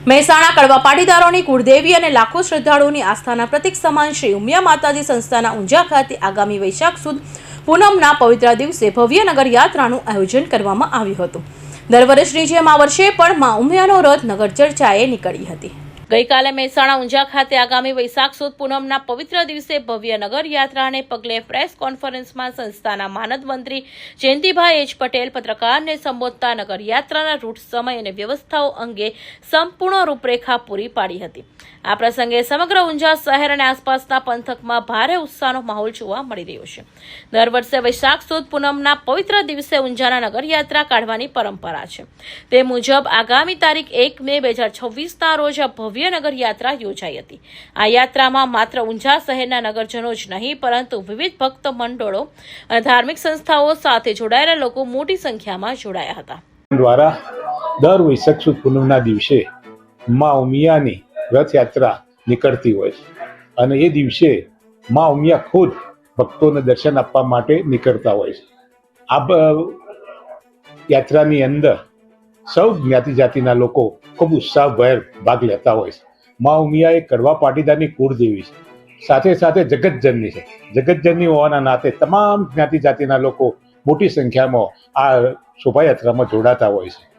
મહેસાણા કડવા પાટીદારોની કુળદેવી અને લાખો શ્રદ્ધાળુઓની આસ્થાના પ્રતીક સમાન શ્રી ઉમિયા માતાજી સંસ્થાના ઊંઝા ખાતે આગામી વૈશાખ સુદ પૂનમના પવિત્ર દિવસે ભવ્ય નગર યાત્રાનું આયોજન કરવામાં આવ્યું હતું। દર વર્ષની જેમ આ વર્ષે પણ મા ઉમિયાનો રથ નગર ચર્ચાએ નીકળી હતી। ગઈકાલે મહેસાણા ઊંઝા ખાતે આગામી વૈશાખ સુદ પૂનમના પવિત્ર દિવસે ભવ્ય નગર યાત્રાને પગલે પ્રેસ કોન્ફરન્સમાં સંસ્થાના માનદ મંત્રી જયંતિભાઈ એચ પટેલ પત્રકારને સંબોધતા નગર યાત્રાના રૂટ સમય અને વ્યવસ્થાઓ અંગે સંપૂર્ણ રૂપરેખા પૂરી પાડી હતી। આ પ્રસંગે સમગ્ર ઊંઝા શહેર અને આસપાસના પંથકમાં ભારે ઉત્સાહનો માહોલ જોવા મળી રહ્યો છે। દર વર્ષે વૈશાખ સુદ પૂનમના પવિત્ર દિવસે ઊંઝાના નગર યાત્રા કાઢવાની પરંપરા છે। તે મુજબ આગામી તારીખ 1 મે 2026ના રોજ ભવ્ય નગર યાત્રા યોજાઈ હતી। આ યાત્રામાં માત્ર ઊંઝા શહેરના નગરજનો જ નહીં પરંતુ વિવિધ ભક્ત મંડળો અને ધાર્મિક સંસ્થાઓ સાથે જોડાયેલા લોકો મોટી સંખ્યામાં જોડાયા હતા। દ્વારા દર વૈશાખ સુદ પૂનમના દિવસે મા ઉમિયાની રથયાત્રા નીકળતી હોય છે અને એ દિવસે મા ઉમિયા ખુદ ભક્તોને દર્શન આપવા માટે નીકળતા હોય છે। આ યાત્રાની અંદર સૌ જ્ઞાતિ જાતિના લોકો ખૂબ ઉત્સાહભેર ભાગ લેતા હોય છે। મા ઉમિયા એ કડવા પાટીદારની કુળદેવી છે, સાથે સાથે જગતજનની છે। જગતજનની હોવાના નાતે તમામ જ્ઞાતિ જાતિના લોકો મોટી સંખ્યામાં આ શોભાયાત્રામાં જોડાતા હોય છે।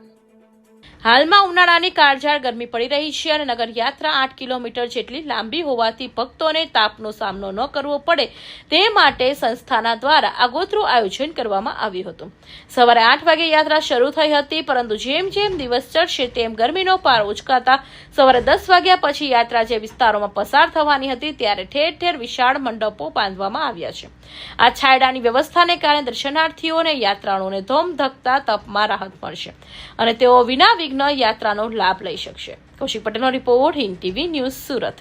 હાલમાં ઉનાળાની કાળઝાળ ગરમી પડી રહી છે અને નગર યાત્રા 8 કિલોમીટર જેટલી લાંબી હોવાથી ભક્તોને તાપનો સામનો ન કરવો પડે તે માટે સંસ્થાના દ્વારા આગોતરું આયોજન કરવામાં આવ્યું હતું। સવારે 8 વાગે યાત્રા શરૂ થઈ હતી, પરંતુ જેમ જેમ દિવસ ચડશે તેમ ગરમીનો પાર ઉચકાતા સવારે 10 વાગ્યા પછી યાત્રા જે વિસ્તારોમાં પસાર થવાની હતી ત્યારે ઠેર ઠેર વિશાળ મંડપો બાંધવામાં આવ્યા છે। આ છાયડાની વ્યવસ્થાને કારણે દર્શનાર્થીઓને યાત્રાળુઓને ધોમધકતા તપમાં રાહત મળશે અને તેઓ વિના વિઘ્ન યાત્રાનો લાભ લઈ શકશે। કૌશિક પટેલનો report, Hind TV news, Surat.